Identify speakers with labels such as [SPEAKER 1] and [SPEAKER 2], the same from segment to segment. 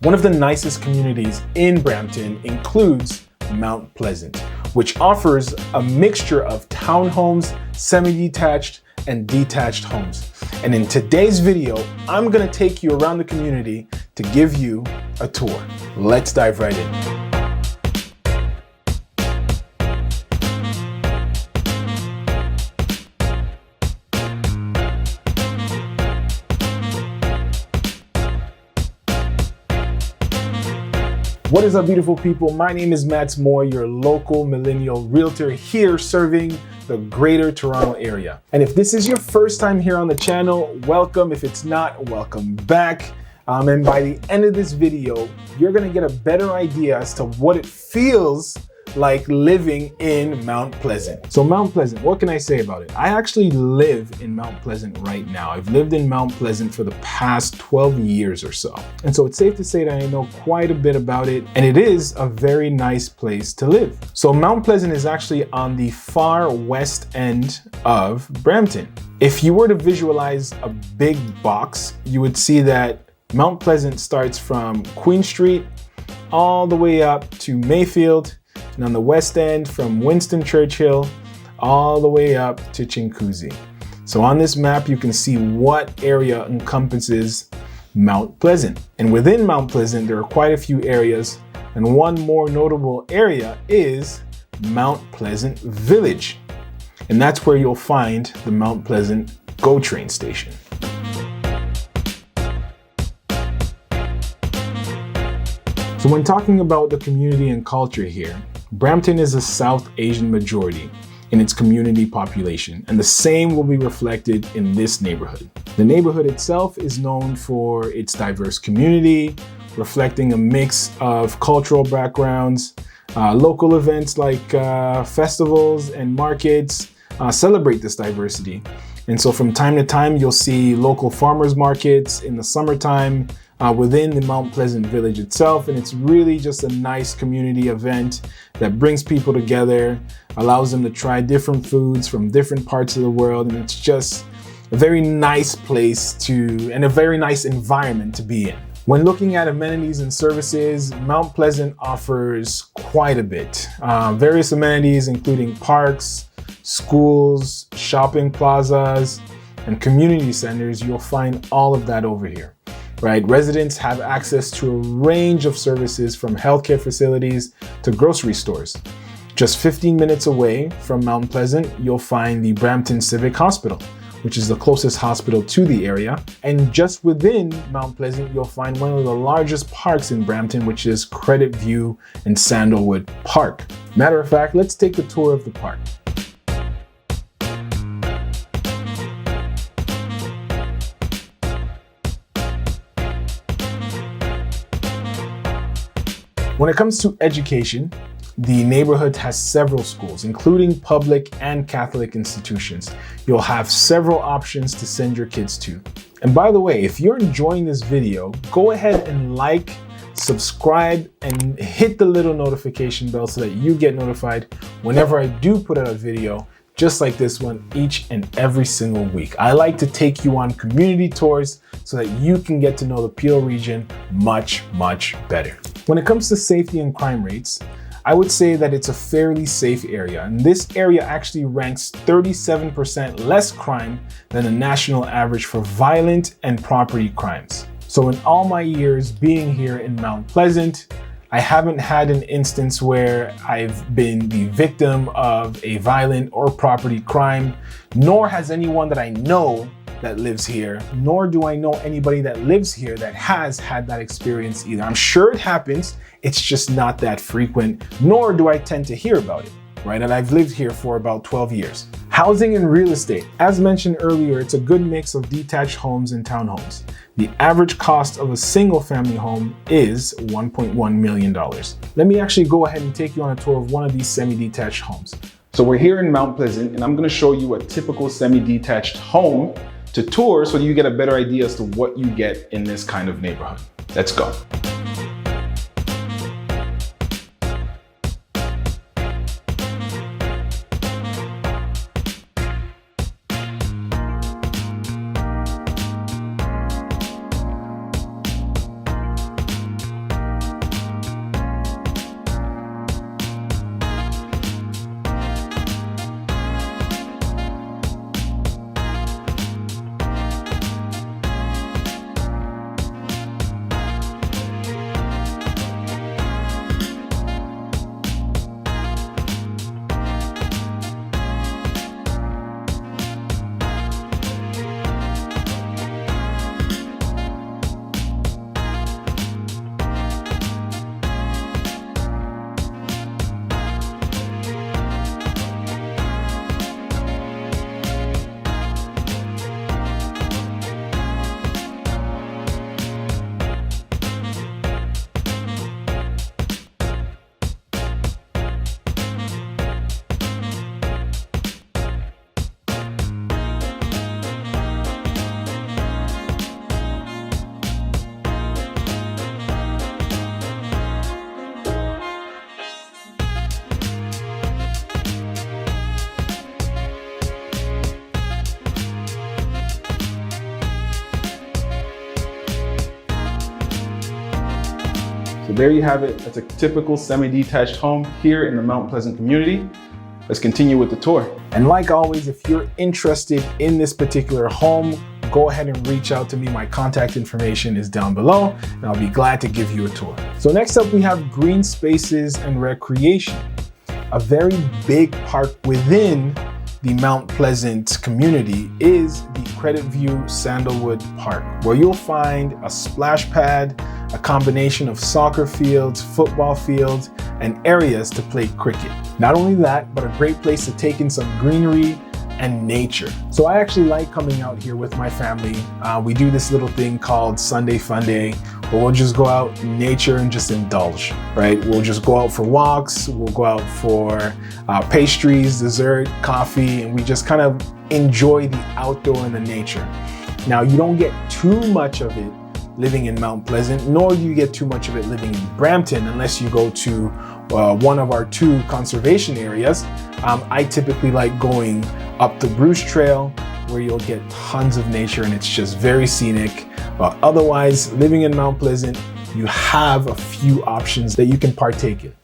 [SPEAKER 1] One of the nicest communities in Brampton includes Mount Pleasant, which offers a mixture of townhomes, semi-detached, and detached homes. And in today's video, I'm gonna take you around the community to give you a tour. Let's dive right in. What is up, beautiful people? My name is Matt Moore, your local millennial realtor here serving the greater Toronto area. And if this is your first time here on the channel, welcome. If it's not, welcome back. And by the end of this video, you're gonna get a better idea as to what it feels like living in Mount Pleasant. So Mount Pleasant, what can I say about it? I actually live in Mount Pleasant right now. I've lived in Mount Pleasant for the past 12 years or so. And so it's safe to say that I know quite a bit about it, and it is a very nice place to live. So Mount Pleasant is actually on the far west end of Brampton. If you were to visualize a big box, you would see that Mount Pleasant starts from Queen Street all the way up to Mayfield, and on the west end from Winston Churchill all the way up to Chinguacousy. So on this map, you can see what area encompasses Mount Pleasant. And within Mount Pleasant, there are quite a few areas. And one more notable area is Mount Pleasant Village. And that's where you'll find the Mount Pleasant GO train station. So when talking about the community and culture here, Brampton is a South Asian majority in its community population, and the same will be reflected in this neighborhood. The neighborhood itself is known for its diverse community, reflecting a mix of cultural backgrounds. Local events like festivals and markets celebrate this diversity. And so from time to time, you'll see local farmers markets in the summertime within the Mount Pleasant Village itself. And it's really just a nice community event that brings people together, allows them to try different foods from different parts of the world. And it's just a very nice place and a very nice environment to be in. When looking at amenities and services, Mount Pleasant offers quite a bit. Various amenities including parks, schools, shopping plazas, and community centers. You'll find all of that over here. Right? Residents have access to a range of services from healthcare facilities to grocery stores. Just 15 minutes away from Mount Pleasant, you'll find the Brampton Civic Hospital, which is the closest hospital to the area. And just within Mount Pleasant, you'll find one of the largest parks in Brampton, which is Creditview and Sandalwood Park. Matter of fact, let's take a tour of the park. When it comes to education, the neighborhood has several schools, including public and Catholic institutions. You'll have several options to send your kids to. And by the way, if you're enjoying this video, go ahead and like, subscribe, and hit the little notification bell so that you get notified whenever I do put out a video just like this one each and every single week. I like to take you on community tours so that you can get to know the Peel region much, much better. When it comes to safety and crime rates, I would say that it's a fairly safe area. And this area actually ranks 37% less crime than the national average for violent and property crimes. So in all my years being here in Mount Pleasant, I haven't had an instance where I've been the victim of a violent or property crime, nor has anyone that I know that lives here, nor do I know anybody that lives here that has had that experience either. I'm sure it happens, it's just not that frequent, nor do I tend to hear about it, right? And I've lived here for about 12 years. Housing and real estate. As mentioned earlier, it's a good mix of detached homes and townhomes. The average cost of a single family home is $1.1 million. Let me actually go ahead and take you on a tour of one of these semi-detached homes. So we're here in Mount Pleasant, and I'm gonna show you a typical semi-detached home to tour so you get a better idea as to what you get in this kind of neighborhood. Let's go.
[SPEAKER 2] So there you have it. That's a typical semi-detached home here in the Mount Pleasant community. Let's continue with the tour.
[SPEAKER 1] And like always, if you're interested in this particular home, go ahead and reach out to me. My contact information is down below, and I'll be glad to give you a tour. So next up, we have green spaces and recreation. A very big part within the Mount Pleasant community is the Creditview Sandalwood Park, where you'll find a splash pad, a combination of soccer fields, football fields, and areas to play cricket. Not only that, but a great place to take in some greenery and nature. So I actually like coming out here with my family. We do this little thing called Sunday Fun Day, where we'll just go out in nature and just indulge, right? We'll just go out for walks, we'll go out for pastries, dessert, coffee, and we just kind of enjoy the outdoor and the nature. Now, you don't get too much of it living in Mount Pleasant, nor do you get too much of it living in Brampton unless you go to one of our 2 conservation areas. I typically like going up the Bruce Trail, where you'll get tons of nature and it's just very scenic. But otherwise, living in Mount Pleasant, you have a few options that you can partake in.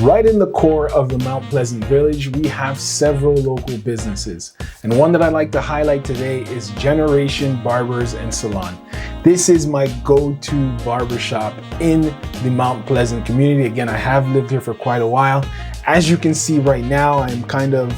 [SPEAKER 1] Right in the core of the Mount Pleasant Village, we have several local businesses. And one that I'd like to highlight today is Generation Barbers and Salon. This is my go-to barbershop in the Mount Pleasant community. Again, I have lived here for quite a while. As you can see right now, I'm kind of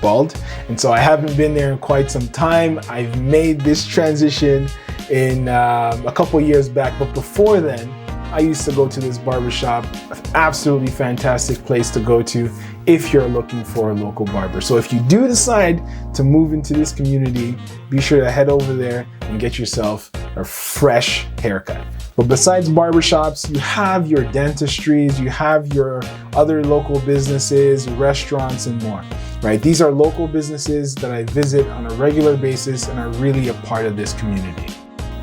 [SPEAKER 1] bald, and so I haven't been there in quite some time. I've made this transition in a couple years back, but before then, I used to go to this barbershop. Absolutely fantastic place to go to if you're looking for a local barber. So if you do decide to move into this community, be sure to head over there and get yourself a fresh haircut. But besides barbershops, you have your dentistries, you have your other local businesses, restaurants, and more, right? These are local businesses that I visit on a regular basis and are really a part of this community.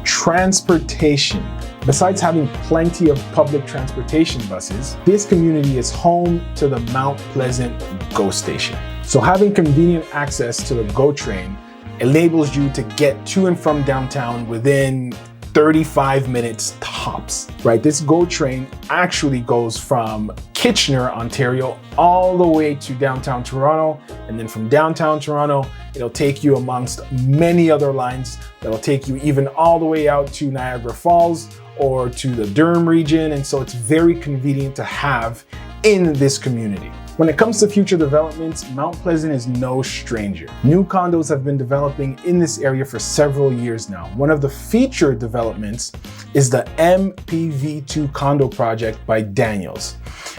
[SPEAKER 1] Transportation. Besides having plenty of public transportation buses, this community is home to the Mount Pleasant GO Station. So having convenient access to the GO train enables you to get to and from downtown within 35 minutes tops, right? This GO train actually goes from Kitchener, Ontario, all the way to downtown Toronto. And then from downtown Toronto, it'll take you amongst many other lines that'll take you even all the way out to Niagara Falls or to the Durham region. And so it's very convenient to have in this community. When it comes to future developments, Mount Pleasant is no stranger. New condos have been developing in this area for several years now. One of the featured developments is the MPV2 condo project by Daniels,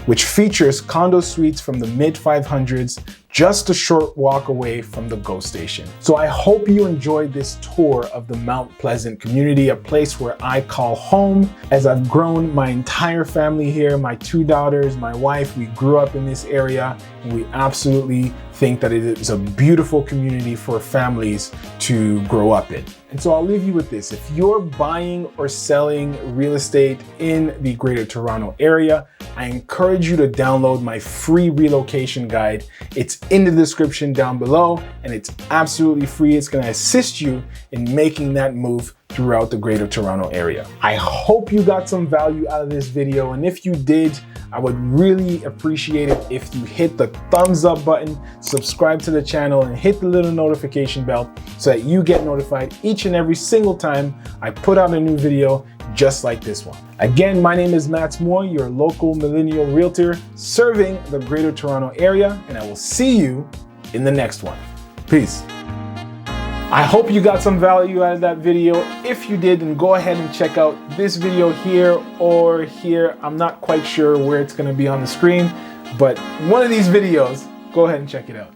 [SPEAKER 1] which features condo suites from the mid-500s, just a short walk away from the GO station. So I hope you enjoyed this tour of the Mount Pleasant community, a place where I call home. As I've grown my entire family here, my 2 daughters, my wife, we grew up in this area, and we absolutely think that it is a beautiful community for families to grow up in. And so I'll leave you with this. If you're buying or selling real estate in the Greater Toronto area, I encourage you to download my free relocation guide. It's in the description down below, and it's absolutely free. It's going to assist you in making that move throughout the Greater Toronto area. I hope you got some value out of this video, and if you did, I would really appreciate it if you hit the thumbs up button, subscribe to the channel, and hit the little notification bell so that you get notified each and every single time I put out a new video just like this one. Again, my name is Matt Moore, your local millennial realtor serving the Greater Toronto area, and I will see you in the next one. Peace. I hope you got some value out of that video. If you did, then go ahead and check out this video here or here. I'm not quite sure where it's going to be on the screen, but one of these videos, go ahead and check it out.